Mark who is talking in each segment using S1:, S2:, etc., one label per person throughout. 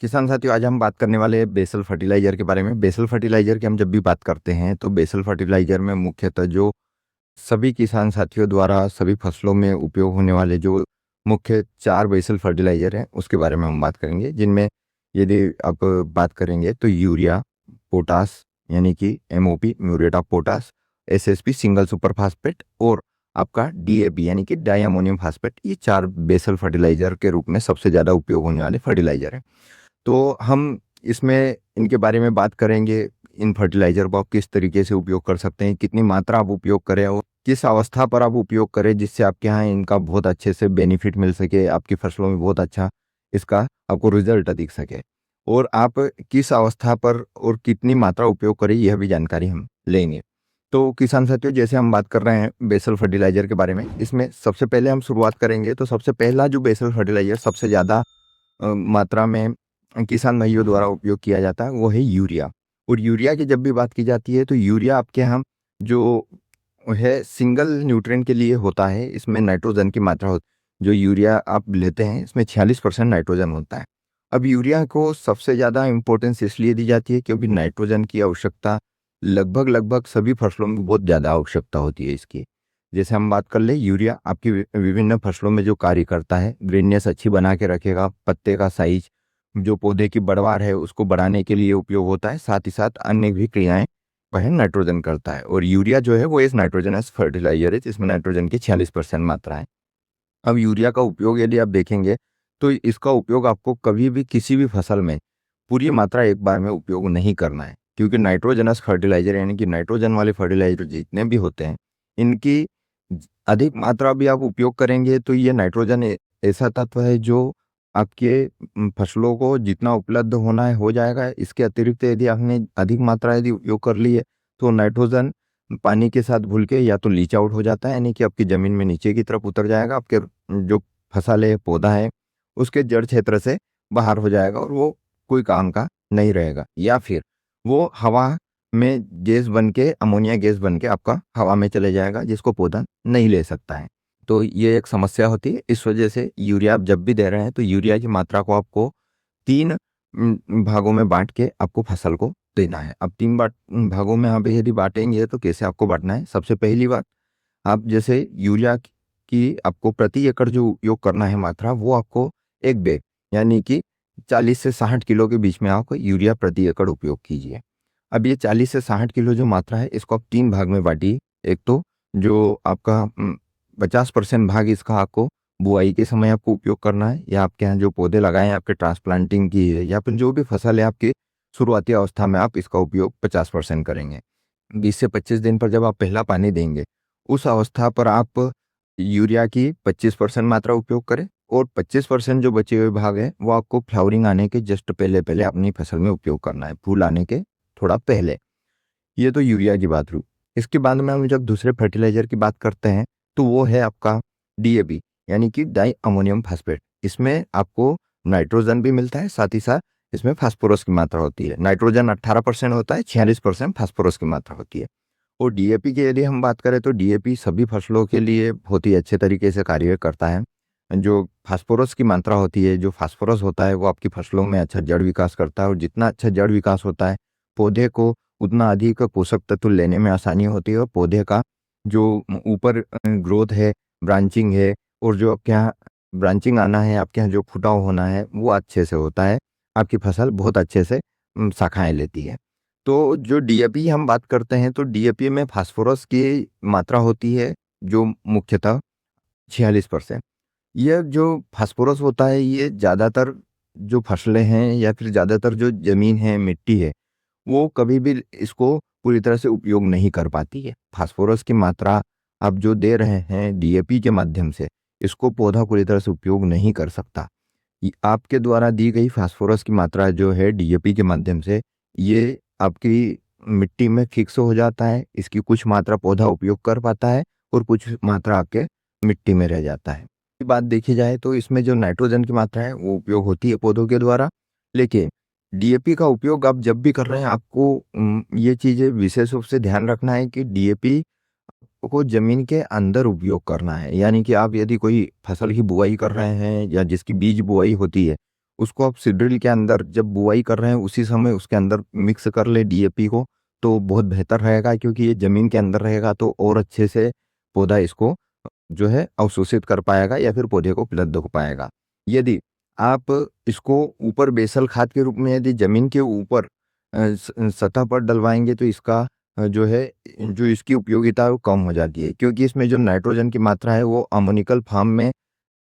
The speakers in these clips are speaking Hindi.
S1: किसान साथियों, आज हम बात करने वाले हैं बेसल फर्टिलाइजर के बारे में। बेसल फर्टिलाइजर की हम जब भी बात करते हैं तो बेसल फर्टिलाइजर में मुख्यतः जो सभी किसान साथियों द्वारा सभी फसलों में उपयोग होने वाले जो मुख्य 4 बेसल फर्टिलाइजर हैं उसके बारे में हम बात करेंगे, जिनमें यदि आप बात करेंगे तो यूरिया, पोटास यानी कि MOP muriate of potash, SSP single super phosphate और आपका डीएपी यानी कि डाई अमोनियम फास्फेट, ये 4 बेसल फर्टिलाइजर के रूप में सबसे ज़्यादा उपयोग होने वाले फर्टिलाइजर हैं। तो हम इसमें इनके बारे में बात करेंगे। इन फर्टिलाइज़र को आप किस तरीके से उपयोग कर सकते हैं, कितनी मात्रा आप उपयोग करें और किस अवस्था पर आप उपयोग करें जिससे आपके यहाँ इनका बहुत अच्छे से बेनिफिट मिल सके, आपकी फसलों में बहुत अच्छा इसका आपको रिजल्ट दिख सके। और आप किस अवस्था पर और कितनी मात्रा उपयोग करें, यह भी जानकारी हम लेंगे। तो किसान साथियों, जैसे हम बात कर रहे हैं बेसल फर्टिलाइज़र के बारे में, इसमें सबसे पहले हम शुरुआत करेंगे तो सबसे पहला जो बेसल फर्टिलाइज़र सबसे ज़्यादा मात्रा में किसान भाइयों द्वारा उपयोग किया जाता है वो है यूरिया। और यूरिया की जब भी बात की जाती है तो यूरिया आपके यहाँ जो है सिंगल न्यूट्रिएंट के लिए होता है। इसमें नाइट्रोजन की मात्रा होती, जो यूरिया आप लेते हैं इसमें 46% नाइट्रोजन होता है। अब यूरिया को सबसे ज़्यादा इम्पोर्टेंस इसलिए दी जाती है क्योंकि नाइट्रोजन की आवश्यकता लगभग लगभग सभी फसलों में बहुत ज़्यादा आवश्यकता होती है इसकी। जैसे हम बात कर ले, यूरिया आपकी विभिन्न फसलों में जो कार्य करता है, ग्रीननेस अच्छी बना के रखेगा, पत्ते का साइज, जो पौधे की बढ़वार है उसको बढ़ाने के लिए उपयोग होता है, साथ ही साथ अन्य भी क्रियाएं वह नाइट्रोजन करता है। और यूरिया जो है वो एक नाइट्रोजनस फर्टिलाइजर है जिसमें नाइट्रोजन की 46% मात्रा है। अब यूरिया का उपयोग यदि आप देखेंगे तो इसका उपयोग आपको कभी भी किसी भी फसल में पूरी मात्रा एक बार में उपयोग नहीं करना है, क्योंकि नाइट्रोजनस फर्टिलाइजर यानी कि नाइट्रोजन वाले फर्टिलाइजर जितने भी होते हैं, इनकी अधिक मात्रा भी आप उपयोग करेंगे तो ये नाइट्रोजन ऐसा तत्व है जो आपके फसलों को जितना उपलब्ध होना है हो जाएगा। इसके अतिरिक्त यदि आपने अधिक मात्रा यदि उपयोग कर ली है तो नाइट्रोजन पानी के साथ घुल के या तो लीच आउट हो जाता है, यानी कि आपकी ज़मीन में नीचे की तरफ उतर जाएगा, आपके जो फसल है, पौधा है, उसके जड़ क्षेत्र से बाहर हो जाएगा और वो कोई काम का नहीं रहेगा। या फिर वो हवा में गैस बन के, अमोनिया गैस बन के आपका हवा में चले जाएगा, जिसको पौधा नहीं ले सकता है। तो ये एक समस्या होती है। इस वजह से यूरिया आप जब भी दे रहे हैं तो यूरिया की मात्रा को आपको 3 भागों में बाँट के आपको फसल को देना है। अब 3 भागों में आप यदि बाँटेंगे तो कैसे आपको बाँटना है? सबसे पहली बात, आप जैसे यूरिया की आपको प्रति एकड़ जो उपयोग करना है मात्रा, वो आपको 1 बैग यानी कि 40 से 60 किलो के बीच में आप यूरिया प्रति एकड़ उपयोग कीजिए। अब ये 40 से 60 किलो जो मात्रा है इसको आप 3 भाग में बाँटिए। एक तो जो आपका 50% भाग इसका आपको बुआई के समय आपको उपयोग करना है, या आपके यहाँ जो पौधे लगाए हैं आपके ट्रांसप्लांटिंग की है, या फिर जो भी फसल है आपकी शुरुआती अवस्था में आप इसका उपयोग 50% करेंगे। 20 से 25 दिन पर जब आप पहला पानी देंगे, उस अवस्था पर आप यूरिया की 25% मात्रा उपयोग करें और 25% जो बचे हुए भाग हैं वो आपको फ्लावरिंग आने के जस्ट पहले-पहले अपनी फसल में उपयोग करना है, फूल आने के थोड़ा पहले। ये तो यूरिया की बात हुई। इसके बाद में हम जब दूसरे फर्टिलाइज़र की बात करते हैं तो वो है आपका डीएपी यानी कि डाई अमोनियम फास्फेट। इसमें आपको नाइट्रोजन भी मिलता है, साथ ही साथ इसमें फास्फोरस की मात्रा होती है। नाइट्रोजन 18% होता है, 46% फास्फोरस की मात्रा होती है। और डीएपी की यदि हम बात करें तो डीएपी सभी फसलों के लिए बहुत ही अच्छे तरीके से कार्य करता है। जो फास्फोरस की मात्रा होती है, जो फास्फोरस होता है वो आपकी फसलों में अच्छा जड़ विकास करता है, और जितना अच्छा जड़ विकास होता है पौधे को उतना अधिक पोषक तत्व लेने में आसानी होती है, और पौधे का जो ऊपर ग्रोथ है, ब्रांचिंग है, और जो आपके यहाँ ब्रांचिंग आना है, आपके यहाँ जो फुटाव होना है वो अच्छे से होता है। आपकी फसल बहुत अच्छे से शाखाएँ लेती है। तो जो डीएपी हम बात करते हैं तो डीएपी में फास्फोरस की मात्रा होती है जो मुख्यतः 46%। यह जो फास्फोरस होता है ये ज़्यादातर जो फसलें हैं या फिर ज़्यादातर जो ज़मीन है, मिट्टी है, वो कभी भी इसको पूरी तरह से उपयोग नहीं कर पाती है। फास्फोरस की मात्रा आप जो दे रहे हैं डीएपी के माध्यम से, इसको पौधा पूरी तरह से उपयोग नहीं कर सकता। आपके द्वारा दी गई फास्फोरस की मात्रा जो है डीएपी के माध्यम से, ये आपकी मिट्टी में फिक्स हो जाता है। इसकी कुछ मात्रा पौधा उपयोग कर पाता है और कुछ मात्रा आपके मिट्टी में रह जाता है। बात देखी जाए तो इसमें जो नाइट्रोजन की मात्रा है वो उपयोग होती है पौधों के द्वारा, लेकिन डीएपी का उपयोग आप जब भी कर रहे हैं आपको ये चीज़ें विशेष रूप से ध्यान रखना है कि डीएपी को ज़मीन के अंदर उपयोग करना है। यानी कि आप यदि कोई फसल की बुआई कर रहे हैं या जिसकी बीज बुआई होती है, उसको आप सीड ड्रिल के अंदर जब बुआई कर रहे हैं उसी समय उसके अंदर मिक्स कर ले डीएपी को, तो बहुत बेहतर रहेगा, क्योंकि ये ज़मीन के अंदर रहेगा तो और अच्छे से पौधा इसको जो है अवशोषित कर पाएगा या फिर पौधे को उपलब्ध हो पाएगा। यदि आप इसको ऊपर बेसल खाद के रूप में यदि ज़मीन के ऊपर सतह पर डलवाएंगे तो इसका जो है जो इसकी उपयोगिता है वो कम हो जाती है, क्योंकि इसमें जो नाइट्रोजन की मात्रा है वो अमोनिकल फॉर्म में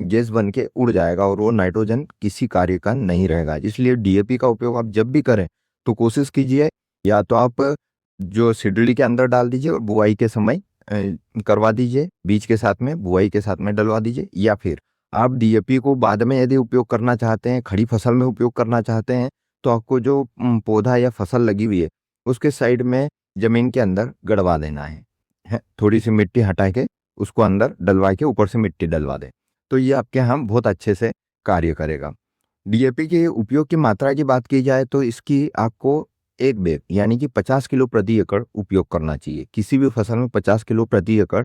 S1: गैस बन के उड़ जाएगा और वो नाइट्रोजन किसी कार्य का नहीं रहेगा। इसलिए डीएपी का उपयोग आप जब भी करें तो कोशिश कीजिए या तो आप जो सीडली के अंदर डाल दीजिए और बुआई के समय करवा दीजिए, बीज के साथ में बुआई के साथ में डलवा दीजिए, या फिर आप डीएपी को बाद में यदि उपयोग करना चाहते हैं, खड़ी फसल में उपयोग करना चाहते हैं, तो आपको जो पौधा या फसल लगी हुई है उसके साइड में जमीन के अंदर गड़वा देना है, थोड़ी सी मिट्टी हटा के उसको अंदर डलवा के ऊपर से मिट्टी डलवा दें, तो ये आपके यहाँ बहुत अच्छे से कार्य करेगा। डीएपी के उपयोग की मात्रा की बात की जाए तो इसकी आपको एक बैग यानी कि 50 किलो प्रति एकड़ उपयोग करना चाहिए। किसी भी फसल में 50 किलो प्रति एकड़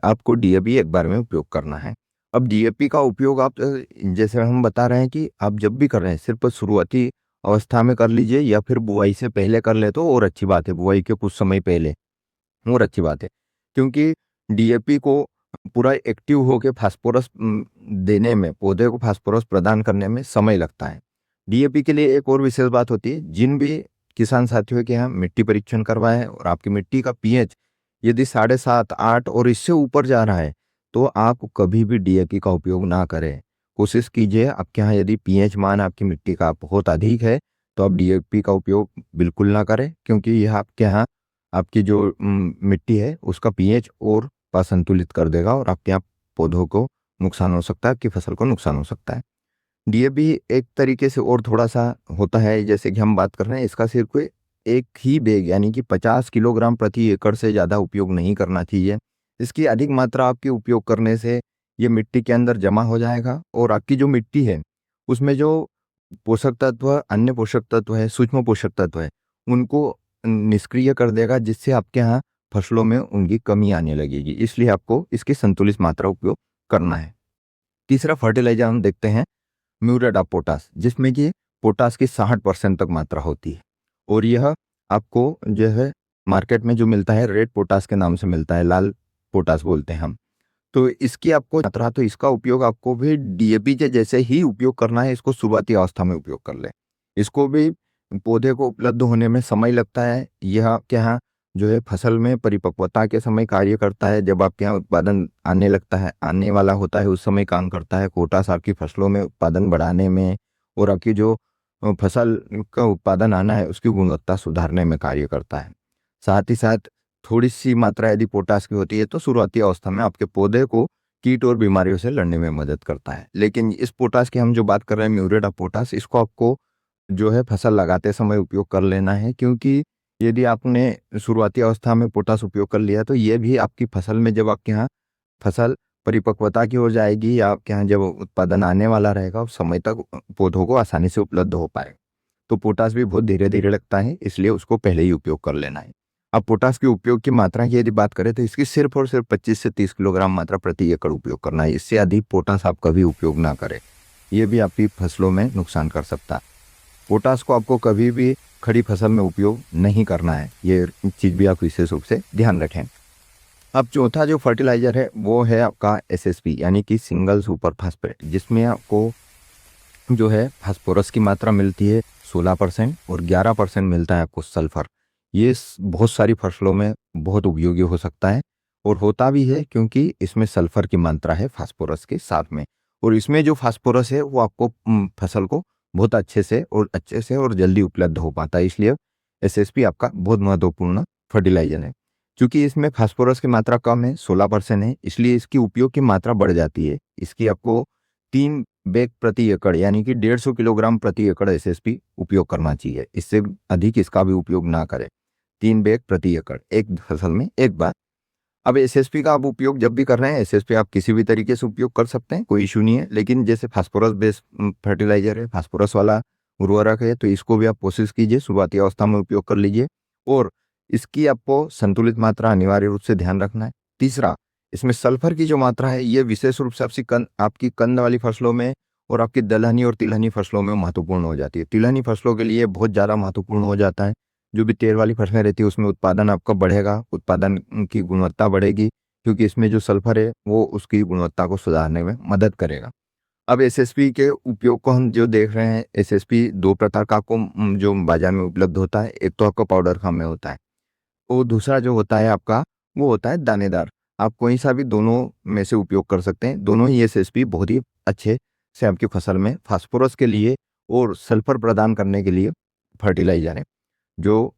S1: आपको डीएपी एक बार में उपयोग करना है। अब डीएपी का उपयोग आप जैसे हम बता रहे हैं कि आप जब भी कर रहे हैं सिर्फ शुरुआती अवस्था में कर लीजिए या फिर बुआई से पहले कर ले तो और अच्छी बात है, बुआई के कुछ समय पहले और अच्छी बात है, क्योंकि डीएपी को पूरा एक्टिव होकर फास्फोरस देने में, पौधे को फास्फोरस प्रदान करने में समय लगता है। डीएपी के लिए एक और विशेष बात होती है, जिन भी किसान साथियों के यहाँ मिट्टी परीक्षण करवाएं और आपकी मिट्टी का पीएच यदि 7.5 8 और इससे ऊपर जा रहा है तो आप कभी भी डीएपी का उपयोग ना करें। कोशिश कीजिए, आपके यहाँ यदि पीएच मान आपकी मिट्टी का बहुत अधिक है तो आप डीएपी का उपयोग बिल्कुल ना करें, क्योंकि यह आपके यहाँ आपकी जो मिट्टी है उसका पीएच और असंतुलित कर देगा और आपके यहाँ पौधों को नुकसान हो सकता है, आपकी फसल को नुकसान हो सकता है। डीएपी एक तरीके से और थोड़ा सा होता है, जैसे कि हम बात कर रहे हैं, इसका सिर्फ एक ही बैग यानी कि 50 किलोग्राम प्रति एकड़ से ज़्यादा उपयोग नहीं करना चाहिए। इसकी अधिक मात्रा आपके उपयोग करने से ये मिट्टी के अंदर जमा हो जाएगा और आपकी जो मिट्टी है उसमें जो पोषक तत्व, अन्य पोषक तत्व है, सूक्ष्म पोषक तत्व है, उनको निष्क्रिय कर देगा, जिससे आपके यहाँ फसलों में उनकी कमी आने लगेगी। इसलिए आपको इसकी संतुलित मात्रा उपयोग करना है। तीसरा फर्टिलाइजर हम देखते हैं म्यूरेट ऑफ पोटास, जिसमें कि पोटास की 60% तक मात्रा होती है और यह आपको जो है मार्केट में जो मिलता है रेड पोटास के नाम से मिलता है, लाल पोटास बोलते हैं हम। तो इसकी आपको मात्रा, तो इसका उपयोग आपको भी डीएपी के जैसे ही उपयोग करना है। इसको शुरुआती अवस्था में उपयोग कर ले। इसको भी पौधे को उपलब्ध होने में समय लगता है। यह आपके यहाँ जो है फसल में परिपक्वता के समय कार्य करता है। जब आपके यहाँ उत्पादन आने लगता है, आने वाला होता है, उस समय काम करता है। पोटास आपकी फसलों में उत्पादन बढ़ाने में और आपकी जो फसल का उत्पादन आना है उसकी गुणवत्ता सुधारने में कार्य करता है। साथ ही साथ थोड़ी सी मात्रा यदि पोटास की होती है तो शुरुआती अवस्था में आपके पौधे को कीट और बीमारियों से लड़ने में मदद करता है। लेकिन इस पोटास की हम जो बात कर रहे हैं म्यूरेट ऑफ पोटास, इसको आपको जो है फसल लगाते समय उपयोग कर लेना है, क्योंकि यदि आपने शुरुआती अवस्था में पोटास उपयोग कर लिया तो ये भी आपकी फसल में, जब आपके यहाँ फसल परिपक्वता की हो जाएगी या आपके यहाँ जब उत्पादन आने वाला रहेगा उस समय तक पौधों को आसानी से उपलब्ध हो पाएगा। तो पोटास भी बहुत धीरे धीरे लगता है, इसलिए उसको पहले ही उपयोग कर लेना है। अब पोटास के उपयोग की मात्रा की यदि बात करें तो इसकी सिर्फ और सिर्फ 25 से 30 किलोग्राम मात्रा प्रति एकड़ उपयोग करना है। इससे अधिक पोटास आप कभी उपयोग ना करें, ये भी आपकी फसलों में नुकसान कर सकता है। पोटास को आपको कभी भी खड़ी फसल में उपयोग नहीं करना है, ये चीज़ भी आप विशेष रूप से ध्यान रखें। अब चौथा जो फर्टिलाइजर है वो है आपका एसएसपी यानी कि सिंगल सुपर फास्फेट, जिसमें आपको जो है फास्फोरस की मात्रा मिलती है 16% और 11% मिलता है आपको सल्फर। ये बहुत सारी फसलों में बहुत उपयोगी हो सकता है और होता भी है, क्योंकि इसमें सल्फर की मात्रा है फास्फोरस के साथ में, और इसमें जो फास्फोरस है वो आपको फसल को बहुत अच्छे से और जल्दी उपलब्ध हो पाता है। इसलिए एसएसपी आपका बहुत महत्वपूर्ण फर्टिलाइजर है। क्योंकि इसमें फास्फोरस की मात्रा कम है, 16% है, इसलिए इसकी उपयोग की मात्रा बढ़ जाती है। इसकी आपको 3 बैग प्रति एकड़ यानी कि 150 किलोग्राम प्रति एकड़ एसएसपी उपयोग करना चाहिए। इससे अधिक इसका भी उपयोग ना करें। 3 बैग प्रति एकड़ एक फसल में एक बार। अब एसएसपी का आप उपयोग जब भी कर रहे हैं, एसएसपी आप किसी भी तरीके से उपयोग कर सकते हैं, कोई इशू नहीं है। लेकिन जैसे फास्फोरस बेस्ड फर्टिलाइजर है, फास्फोरस वाला उर्वरक है, तो इसको भी आप कोशिश कीजिए शुरुआती अवस्था में उपयोग कर लीजिए और इसकी आपको संतुलित मात्रा अनिवार्य रूप से ध्यान रखना है। तीसरा, इसमें सल्फर की जो मात्रा है ये विशेष रूप से आपकी कंद वाली फसलों में और आपकी दलहनी और तिलहनी फसलों में महत्वपूर्ण हो जाती है। तिलहनी फसलों के लिए बहुत ज़्यादा महत्वपूर्ण हो जाता है। जो भी तेल वाली फसलें रहती है उसमें उत्पादन आपका बढ़ेगा, उत्पादन की गुणवत्ता बढ़ेगी, क्योंकि इसमें जो सल्फर है वो उसकी गुणवत्ता को सुधारने में मदद करेगा। अब एसएसपी के उपयोग को हम जो देख रहे हैं, एसएसपी 2 प्रकार का आपको जो बाज़ार में उपलब्ध होता है। एक तो आपका पाउडर फॉर्म में होता है, और दूसरा जो होता है आपका, वो होता है दानेदार। आप कोई सा भी दोनों में से उपयोग कर सकते हैं। दोनों ही एसएसपी बहुत ही अच्छे से आपकी फसल में फास्फोरस के लिए और सल्फर प्रदान करने के लिए फर्टिलाइज़र है। जो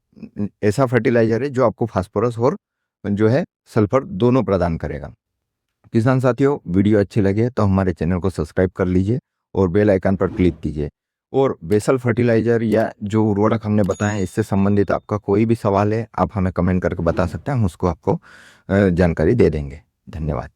S1: ऐसा फर्टिलाइज़र है जो आपको फास्फोरस और जो है सल्फर दोनों प्रदान करेगा। किसान साथियों, वीडियो अच्छी लगे तो हमारे चैनल को सब्सक्राइब कर लीजिए और बेल आइकन पर क्लिक कीजिए। और बेसल फर्टिलाइज़र या जो उर्वरक हमने बताए हैं, इससे संबंधित आपका कोई भी सवाल है, आप हमें कमेंट करके बता सकते हैं, हम उसको आपको जानकारी दे देंगे। धन्यवाद।